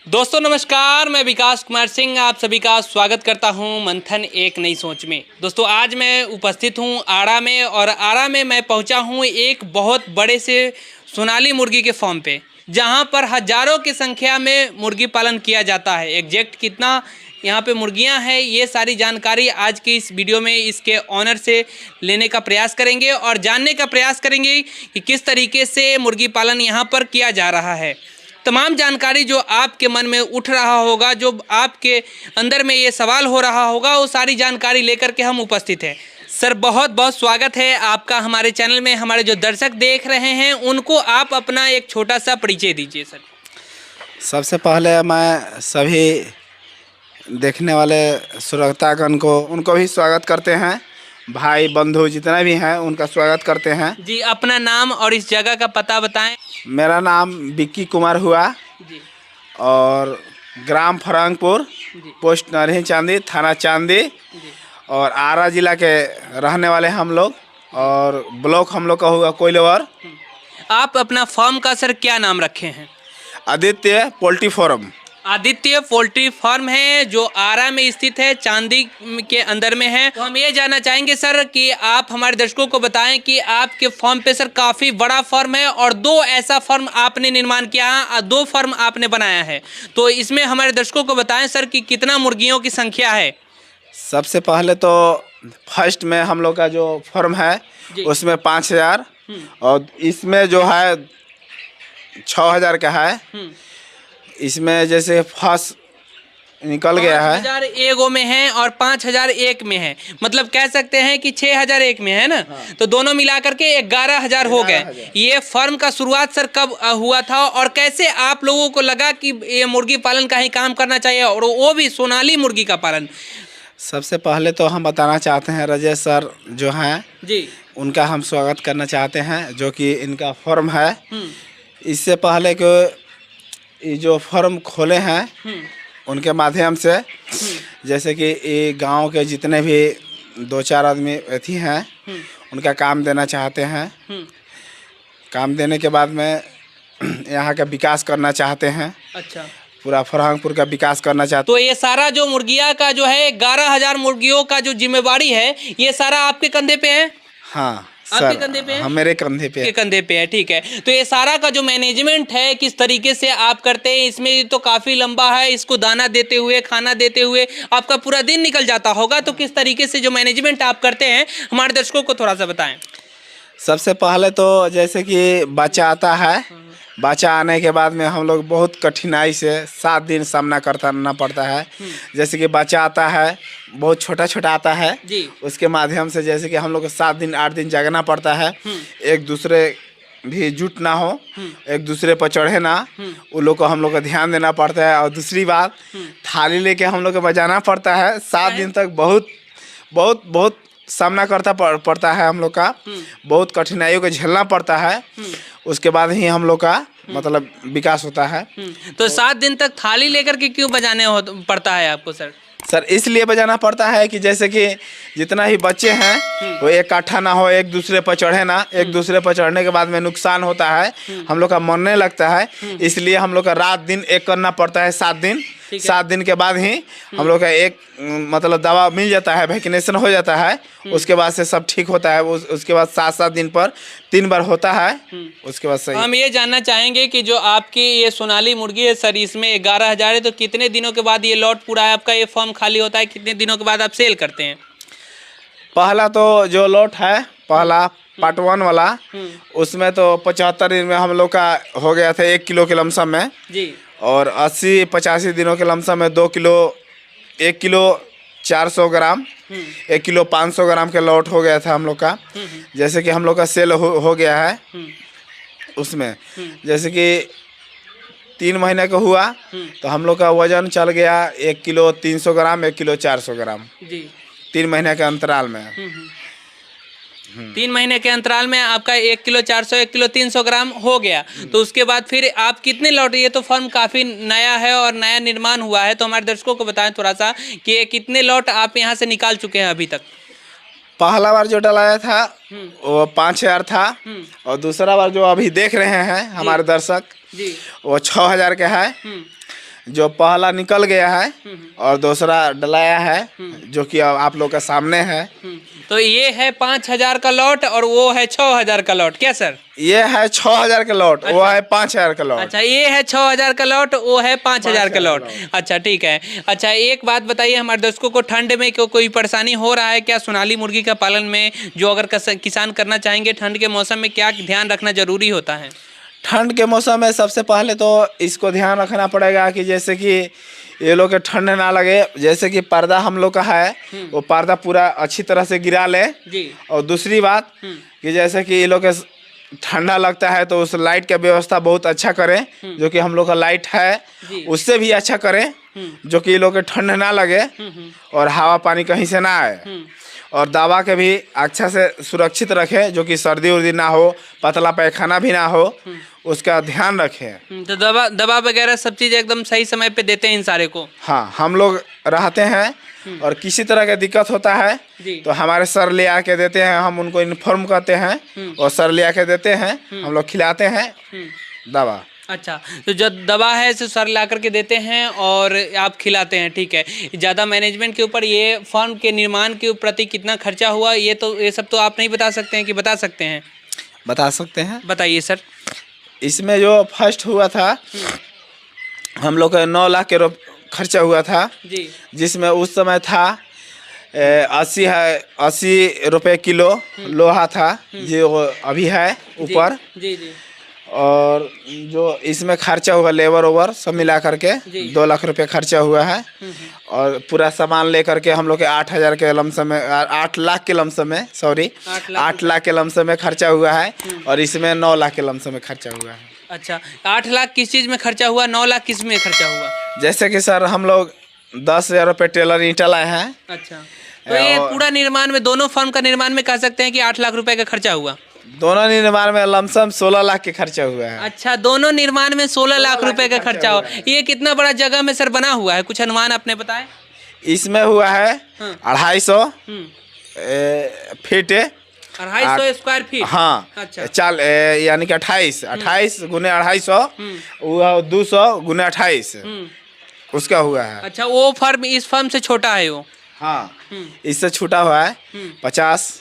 दोस्तों नमस्कार, मैं विकास कुमार सिंह आप सभी का स्वागत करता हूं मंथन एक नई सोच में। दोस्तों आज मैं उपस्थित हूं आड़ा में और आड़ा में मैं पहुंचा हूं एक बहुत बड़े से सोनाली मुर्गी के फार्म पे, जहां पर हज़ारों की संख्या में मुर्गी पालन किया जाता है। एग्जैक्ट कितना यहाँ पे मुर्गियां हैं ये सारी जानकारी आज की इस वीडियो में इसके ऑनर से लेने का प्रयास करेंगे और जानने का प्रयास करेंगे कि किस तरीके से मुर्गी पालन यहाँ पर किया जा रहा है। तमाम जानकारी जो आपके मन में उठ रहा होगा, जो आपके अंदर में ये सवाल हो रहा होगा, वो सारी जानकारी लेकर के हम उपस्थित हैं। सर बहुत बहुत स्वागत है आपका हमारे चैनल में। हमारे जो दर्शक देख रहे हैं उनको आप अपना एक छोटा सा परिचय दीजिए सर। सबसे पहले मैं सभी देखने वाले श्रोतागण को उनको भी स्वागत करते हैं। भाई बंधु जितना भी हैं उनका स्वागत करते हैं। जी अपना नाम और इस जगह का पता बताएं। मेरा नाम विक्की कुमार हुआ जी और ग्राम फरंगपुर, पोस्ट नरही चांदी, थाना चांदी जी और आरा जिला के रहने वाले हम लोग और ब्लॉक हम लोग का हुआ कोइलवर। आप अपना फार्म का सर क्या नाम रखे हैं? Aditya poultry farm. Aditya poultry farm है जो आरा में स्थित है, चांदी के अंदर में है। तो हम ये जानना चाहेंगे सर कि आप हमारे दर्शकों को बताएं कि आपके फार्म पे सर काफ़ी बड़ा फार्म है और दो ऐसा फार्म आपने निर्माण किया है, दो फार्म आपने बनाया है। तो इसमें हमारे दर्शकों को बताएं सर कि कितना मुर्गियों की संख्या है। सबसे पहले तो फर्स्ट में हम लोग का जो फार्म है उसमें 5000 और इसमें जो है 6000 का है। इसमें जैसे फर्स्ट निकल गया है 5000 एगो में है और 5000 एक में है, मतलब कह सकते हैं कि 6000 एक में है ना। हाँ। तो दोनों मिलाकर के 11000 हो गए। ये फार्म का शुरुआत सर कब हुआ था और कैसे आप लोगों को लगा कि ये मुर्गी पालन का ही काम करना चाहिए और वो भी सोनाली मुर्गी का पालन? सबसे पहले तो हम बताना चाहते हैं राजेश सर जो हैं जी, उनका हम स्वागत करना चाहते हैं, जो कि इनका फार्म है। इससे पहले कि ये जो फार्म खोले हैं उनके माध्यम से जैसे कि ये गांव के जितने भी दो चार आदमी अथी हैं उनका काम देना चाहते हैं। काम देने के बाद में यहाँ का विकास करना चाहते हैं। अच्छा, पूरा फरहांगपुर का विकास करना चाहते। तो ये सारा जो मुर्गिया का जो है 11000 मुर्गियों का जो जिम्मेवारी है ये सारा आपके कंधे पे है? हाँ आपके कंधे पे है? हाँ मेरे कंधे पे के कंधे पे है। ठीक है, तो ये सारा का जो मैनेजमेंट है किस तरीके से आप करते हैं? इसमें तो काफ़ी लंबा है, इसको दाना देते हुए, खाना देते हुए आपका पूरा दिन निकल जाता होगा। तो किस तरीके से जो मैनेजमेंट आप करते हैं हमारे दर्शकों को थोड़ा सा बताएं। सबसे पहले तो जैसे कि बच्चा आता है, बच्चा आने के बाद में हम लोग बहुत कठिनाई से 7 दिन सामना करना पड़ता है। जैसे कि बच्चा आता है बहुत छोटा छोटा आता है जी। उसके माध्यम से जैसे कि हम लोग को 7 दिन 8 दिन जगना पड़ता है। एक दूसरे भी जुट ना हो, एक दूसरे पर चढ़े ना, उन लोग को हम लोग को ध्यान देना पड़ता है। और दूसरी बात थाली लेके हम लोग को बजाना पड़ता है 7 दिन तक। बहुत बहुत बहुत सामना करता पड़ता है हम लोग का, बहुत कठिनाइयों को झेलना पड़ता है। उसके बाद ही हम लोग का मतलब विकास होता है। तो 7 दिन तक थाली लेकर के क्यों बजाने पड़ता है आपको सर? सर इसलिए बजाना पड़ता है कि जैसे कि जितना ही बच्चे हैं वो इकट्ठा ना हो, एक दूसरे पर चढ़े ना। एक दूसरे पर चढ़ने के बाद में नुकसान होता है, हम लोग का मरने लगता है। इसलिए हम लोग का रात दिन एक करना पड़ता है 7 दिन। 7 दिन के बाद ही हम लोग का एक मतलब दवा मिल जाता है, वैक्सीनेशन हो जाता है। उसके बाद से सब ठीक होता है। उसके बाद 7-7 दिन पर 3 बार होता है। उसके बाद सही। हम ये जानना चाहेंगे कि जो आपकी ये सोनाली मुर्गी है सर, इसमें 11000 है, तो कितने दिनों के बाद ये लॉट पूरा है आपका, ये फॉर्म खाली होता है? कितने दिनों के बाद आप सेल करते हैं? पहला तो जो लॉट है, पहला पार्ट 1 वाला, उसमें तो 75 दिन में हम लोग का हो गया था 1 किलो के लमसम में जी। और 80-85 दिनों के लमसम में 2 किलो, 1 किलो 400 ग्राम, 1 किलो 500 ग्राम के लॉट हो गया था हम लोग का। जैसे कि हम लोग का सेल हो गया है उसमें। जैसे कि 3 महीने का हुआ तो हम लोग का वजन चल गया 1 किलो 300 ग्राम, 1 किलो 400 ग्राम जी। 3 महीने के अंतराल में। 3 महीने के अंतराल में आपका 1 किलो 400, 1 किलो 300 ग्राम हो गया। तो उसके बाद फिर आप कितने लॉट, ये तो फर्म काफ़ी नया है और नया निर्माण हुआ है, तो हमारे दर्शकों को बताएं थोड़ा सा कि ये कितने लॉट आप यहाँ से निकाल चुके हैं अभी तक? पहला बार जो डलाया था वो 5000 था और दूसरा बार जो अभी देख रहे हैं हमारे दर्शक वो 6000 का है। जो पहला निकल गया है और दूसरा डलाया है, जो कि अब आप लोग के सामने है। तो ये है 5,000 का लॉट और वो है 6,000 का लॉट, क्या सर? ये है 6,000 का लॉट, वो है 5,000 का लॉट। अच्छा, ये है 6,000 का लॉट, वो है 5,000 का लॉट। अच्छा ठीक है। अच्छा एक बात बताइए हमारे दर्शकों को, ठंड में कोई परेशानी हो रहा है क्या सोनाली मुर्गी का पालन में? जो अगर किसान करना चाहेंगे ठंड के मौसम में, क्या ध्यान रखना जरूरी होता है? ठंड के मौसम में सबसे पहले तो इसको ध्यान रखना पड़ेगा कि जैसे कि ये लोग के ठंड ना लगे। जैसे कि पर्दा हम लोग का है, वो पर्दा पूरा अच्छी तरह से गिरा ले जी। और दूसरी बात कि जैसे कि ये लोग के ठंडा लगता है तो उस लाइट का व्यवस्था बहुत अच्छा करें, जो कि हम लोग का लाइट है उससे भी अच्छा करें, जो कि ये लोग के ठंड ना लगे और हवा पानी कहीं से ना आए। और दवा के भी अच्छा से सुरक्षित रखें, जो कि सर्दी उर्दी ना हो, पतला पैखाना भी ना हो, उसका ध्यान रखें। तो दवा वगैरह सब चीज़ एकदम सही समय पे देते हैं इन सारे को? हाँ, हम लोग रहते हैं और किसी तरह का दिक्कत होता है तो हमारे सर ले आके देते हैं, हम उनको इन्फॉर्म करते हैं और सर ले आके देते हैं, हम लोग खिलाते हैं दवा। अच्छा, तो जो दवा है इसे सर ला करके देते हैं और आप खिलाते हैं, ठीक है। ज़्यादा मैनेजमेंट के ऊपर, ये फार्म के निर्माण के प्रति कितना खर्चा हुआ, ये सब तो आप नहीं बता सकते हैं कि बता सकते हैं? बता सकते हैं, बताइए सर। इसमें जो फर्स्ट हुआ था हम लोग का 9 लाख के खर्चा हुआ था जी, जिसमें उस समय था 80 रुपये किलो लोहा था, जो अभी है ऊपर जी जी। और जो इसमें खर्चा हुआ लेबर ओवर सब मिला करके 2 लाख रुपए खर्चा हुआ है। और पूरा सामान लेकर के हम लोग के 8,000 के लमसम में, 8 लाख के लमसम में, सॉरी 8 लाख के लमसम में खर्चा हुआ है और इसमें 9 लाख के लमसम में खर्चा हुआ है। अच्छा, 8 लाख किस चीज़ में खर्चा हुआ, 9 लाख किस में खर्चा हुआ? जैसे कि सर हम लोग 10,000 रुपये टेलर ईंटा लाए हैं। अच्छा, तो ये पूरा निर्माण में, दोनों फर्म का निर्माण में कह सकते हैं कि 8 लाख रुपए का खर्चा हुआ? दोनों निर्माण में लमसम 16 लाख के खर्चा हुआ है। अच्छा, दोनों निर्माण में 16 लाख रुपए का खर्चा हुआ। ये कितना बड़ा जगह में सर बना हुआ है, कुछ अनुमान आपने बताए? इसमें हुआ है 250 फीट, 250 स्क्वायर फीट। हाँ, अच्छा, यानी कि 28 गुने 250, 200 गुने 28 उसका हुआ है। अच्छा, वो फर्म इस फर्म से छोटा है वो? हाँ, इससे छोटा हुआ है 50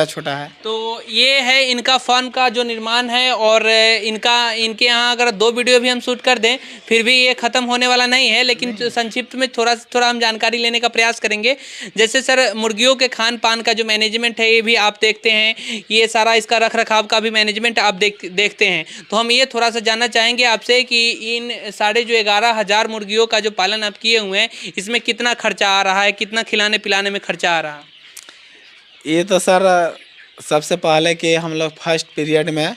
छोटा है। तो ये है इनका फर्म का जो निर्माण है। और इनके यहाँ अगर 2 वीडियो भी हम शूट कर दें फिर भी ये ख़त्म होने वाला नहीं है, लेकिन संक्षिप्त में थोड़ा हम जानकारी लेने का प्रयास करेंगे। जैसे सर मुर्गियों के खान पान का जो मैनेजमेंट है ये भी आप देखते हैं, ये सारा इसका रख रखाव का भी मैनेजमेंट आप देखते हैं। तो हम ये थोड़ा सा जानना चाहेंगे आपसे कि इन साढ़े जो 11,000 मुर्गियों का जो पालन आप किए हुए हैं, इसमें कितना खर्चा आ रहा है, कितना खिलाने पिलाने में खर्चा आ रहा है? ये तो सर सबसे पहले कि हम लोग फर्स्ट पीरियड में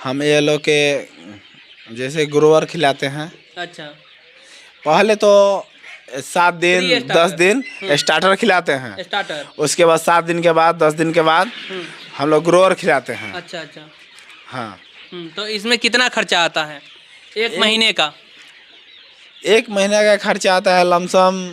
हम ये लोग के जैसे ग्रोवर खिलाते हैं। अच्छा, पहले तो 7 दिन 10 दिन स्टार्टर खिलाते हैं, स्टार्टर। उसके बाद 7 दिन के बाद 10 दिन के बाद हम लोग ग्रोवर खिलाते हैं। अच्छा अच्छा, हाँ। तो इसमें कितना खर्चा आता है एक महीने का? 1 महीने का खर्चा आता है लमसम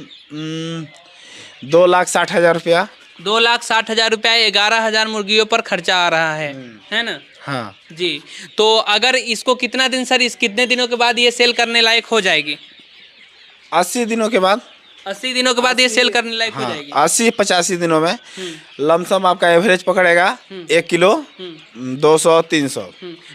2,60,000 रुपया। 2,60,000 रुपया 11,000 मुर्गियों पर खर्चा आ रहा है ना? हाँ जी। तो अगर इसको कितना दिन सर, इस कितने दिनों के बाद ये सेल करने लायक हो जाएगी? 80 दिनों के बाद। 80 दिनों के बाद ये सेल करने लायक हो जाएगी? 80-85 दिनों में लमसम आपका एवरेज पकड़ेगा 1 किलो 200-300।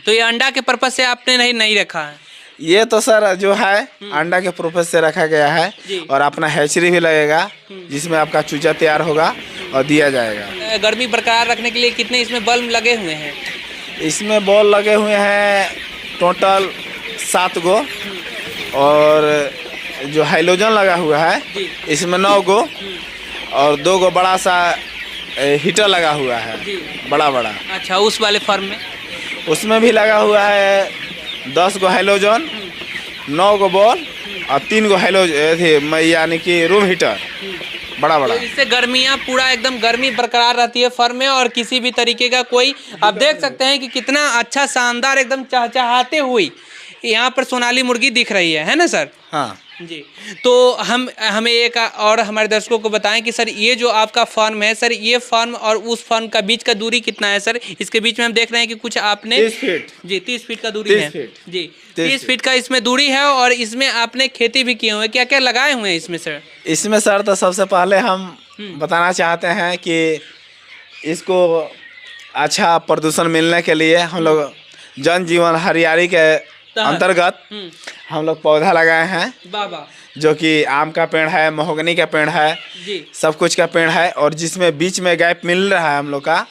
तो ये अंडा के पर्पज से आपने नहीं रखा है? ये तो सर जो है अंडा के पर्पज से रखा गया है और अपना हैचरी भी लगेगा जिसमें आपका चूजा तैयार होगा और दिया जाएगा। गर्मी बरकरार रखने के लिए कितने इसमें बल्ब लगे हुए हैं? इसमें बॉल लगे हुए हैं टोटल 7 गो और जो हाइलोजन लगा हुआ है इसमें 9 गो और 2 गो बड़ा सा हीटर लगा हुआ है, बड़ा। अच्छा, उस वाले फार्म में? उसमें भी लगा हुआ है 10 गो हाइलोजन, 9 गो बॉल और 3 गो हाइलोजन यानी कि रूम हीटर बड़ा। तो इससे गर्मियाँ पूरा एकदम गर्मी बरकरार रहती है फर्म में और किसी भी तरीके का कोई, आप देख सकते हैं कि कितना अच्छा शानदार एकदम चहचहाते हुई यहाँ पर सोनाली मुर्गी दिख रही है ना सर? हाँ। जी। तो हमें एक और हमारे दर्शकों को बताएं कि सर ये जो आपका फार्म है सर, ये फार्म और उस फार्म का बीच का दूरी कितना है सर? इसके बीच में हम देख रहे हैं कि कुछ आपने 30 फीट जी 30 फीट का दूरी है 30 फीट जी 30 फीट का इसमें दूरी है। और इसमें आपने खेती भी किए हुए हैं, क्या क्या लगाए हुए हैं इसमें सर? इसमें सर तो सबसे पहले हम बताना चाहते हैं कि इसको अच्छा प्रदूषण मिलने के लिए हम लोग जन जीवन हरियाली के अंतर्गत हम लोग पौधा लगाए हैं। बाबा जो कि आम का पेड़ है, महोगनी का पेड़ है, जी सब कुछ का पेड़ है। और जिसमें बीच में गैप मिल रहा है हम लोग का,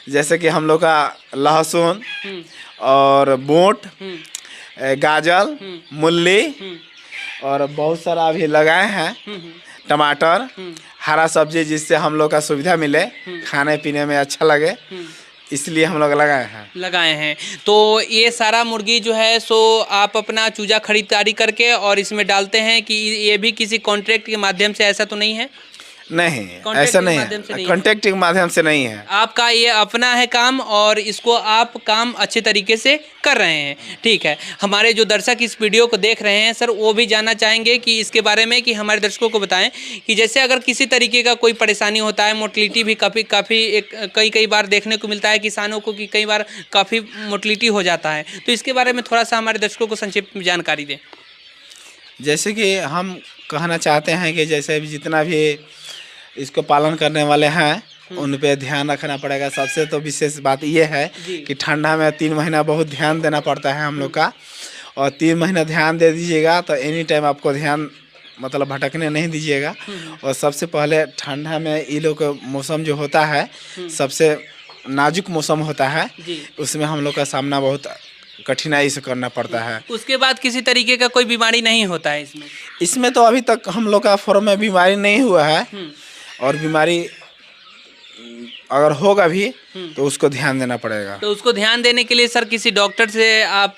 जैसे कि हम लोग का लहसुन और बूट, गाजर, मूली और बहुत सारा अभी लगाए हैं, टमाटर, हरा सब्जी, जिससे हम लोग का सुविधा मिले, खाने पीने में अच्छा लगे, इसलिए हम लोग लगाए हैं। तो ये सारा मुर्गी जो है सो आप अपना चूजा खरीदारी करके और इसमें डालते हैं कि ये भी किसी कॉन्ट्रैक्ट के माध्यम से, ऐसा तो नहीं है? नहीं, ऐसा नहीं है, कॉन्ट्रैक्ट के माध्यम से नहीं है। आपका ये अपना है काम और इसको आप काम अच्छे तरीके से कर रहे हैं। ठीक है, हमारे जो दर्शक इस वीडियो को देख रहे हैं सर, वो भी जानना चाहेंगे कि इसके बारे में, कि हमारे दर्शकों को बताएं कि जैसे अगर किसी तरीके का कोई परेशानी होता है, मोटिलिटी भी काफ़ी कई बार देखने को मिलता है किसानों को कि कई बार काफ़ी मोटिलिटी हो जाता है, तो इसके बारे में थोड़ा सा हमारे दर्शकों को संक्षिप्त में जानकारी दें। जैसे कि हम कहना चाहते हैं कि जैसे जितना भी इसको पालन करने वाले हैं उन पे ध्यान रखना पड़ेगा। सबसे तो विशेष बात ये है कि ठंडा में 3 महीना बहुत ध्यान देना पड़ता है हम लोग का, और 3 महीना ध्यान दे दीजिएगा तो एनी टाइम आपको ध्यान मतलब भटकने नहीं दीजिएगा। और सबसे पहले ठंडा में ये लोग का मौसम जो होता है सबसे नाजुक मौसम होता है, उसमें हम लोग का सामना बहुत कठिनाई से करना पड़ता है। उसके बाद किसी तरीके का कोई बीमारी नहीं होता है इसमें तो अभी तक हम लोग का फॉर्म में बीमारी नहीं हुआ है, और बीमारी अगर होगा भी तो उसको ध्यान देना पड़ेगा। तो उसको ध्यान देने के लिए सर किसी डॉक्टर से आप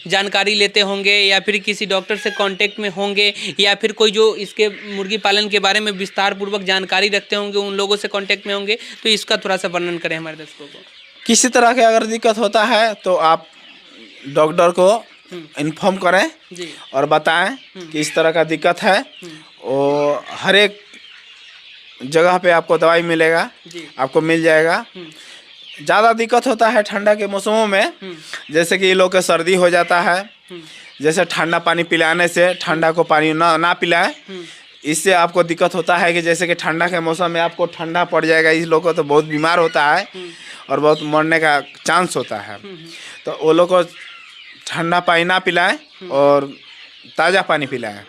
जानकारी लेते होंगे, या फिर किसी डॉक्टर से कांटेक्ट में होंगे, या फिर कोई जो इसके मुर्गी पालन के बारे में विस्तार पूर्वक जानकारी रखते होंगे उन लोगों से कांटेक्ट में होंगे, तो इसका थोड़ा सा वर्णन करें हमारे दर्शकों को। किसी तरह की अगर दिक्कत होता है तो आप डॉक्टर को इन्फॉर्म करें और बताएं कि इस तरह का दिक्कत है, और हर एक जगह पे आपको दवाई मिलेगा, आपको मिल जाएगा। ज़्यादा दिक्कत होता है ठंडा के मौसमों में, जैसे कि ये लोग का सर्दी हो जाता है, जैसे ठंडा पानी पिलाने से, ठंडा को पानी ना पिलाएं, इससे आपको दिक्कत होता है कि जैसे कि ठंडा के मौसम में आपको ठंडा पड़ जाएगा, इस लोग को तो बहुत बीमार होता है और बहुत मरने का चांस होता है। तो वो लोग को ठंडा पानी ना पिलाएं और ताज़ा पानी पिलाएं।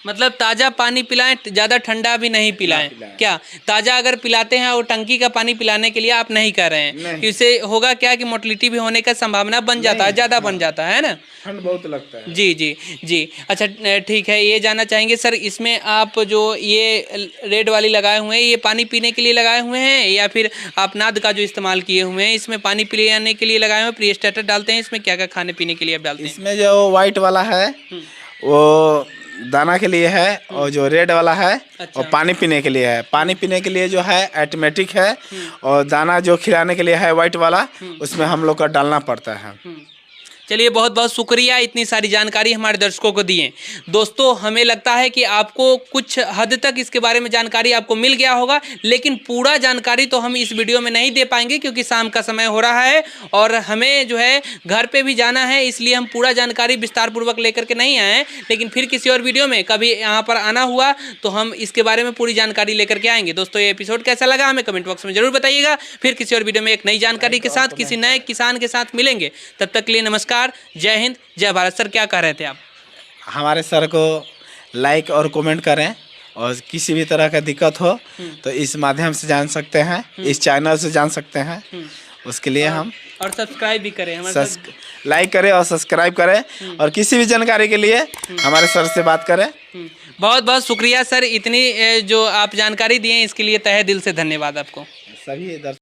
मतलब ताज़ा पानी पिलाएं, ज़्यादा ठंडा भी नहीं पिलाएं। क्या ताज़ा अगर पिलाते हैं और टंकी का पानी पिलाने के लिए आप नहीं कह रहे हैं, इससे होगा क्या कि मोटिलिटी भी होने का संभावना बन जाता है, ज़्यादा बन जाता है ना, ठंड बहुत लगता है। जी। अच्छा ठीक है, ये जानना चाहेंगे सर, इसमें आप जो ये रेड वाली लगाए हुए हैं, ये पानी पीने के लिए लगाए हुए हैं या फिर आप नाद का जो इस्तेमाल किए हुए हैं? इसमें पानी पिलाने के लिए लगाए हुए हैं, प्री-स्टार्टर डालते हैं, इसमें क्या क्या खाने पीने के लिए आप डालते हैं? इसमें जो वाइट वाला है वो दाना के लिए है, और जो रेड वाला है वो पानी पीने के लिए है। पानी पीने के लिए जो है ऑटोमेटिक है, और दाना जो खिलाने के लिए है वाइट वाला, उसमें हम लोग का डालना पड़ता है। चलिए, बहुत बहुत शुक्रिया इतनी सारी जानकारी हमारे दर्शकों को दिए। दोस्तों, हमें लगता है कि आपको कुछ हद तक इसके बारे में जानकारी आपको मिल गया होगा, लेकिन पूरा जानकारी तो हम इस वीडियो में नहीं दे पाएंगे क्योंकि शाम का समय हो रहा है और हमें जो है घर पे भी जाना है, इसलिए हम पूरा जानकारी विस्तार पूर्वक लेकर के नहीं आए हैं। लेकिन फिर किसी और वीडियो में कभी यहाँ पर आना हुआ तो हम इसके बारे में पूरी जानकारी लेकर के आएंगे। दोस्तों, ये एपिसोड कैसा लगा हमें कमेंट बॉक्स में जरूर बताइएगा। फिर किसी और वीडियो में एक नई जानकारी के साथ किसी नए किसान के साथ मिलेंगे। तब तक के लिए नमस्कार, जय हिंद, जय भारत। सर, क्या कह रहे थे आप? हमारे सर को लाइक और कमेंट करें, और किसी भी तरह का दिक्कत हो तो इस माध्यम से जान सकते हैं, इस चैनल से जान सकते हैं। उसके लिए हम और सब्सक्राइब भी करें, लाइक करें और सब्सक्राइब करें, और किसी भी जानकारी के लिए हमारे सर से बात करें। बहुत बहुत शुक्रिया सर, इतनी जो आप जानकारी दिए इसके लिए तहे दिल से धन्यवाद आपको। सभी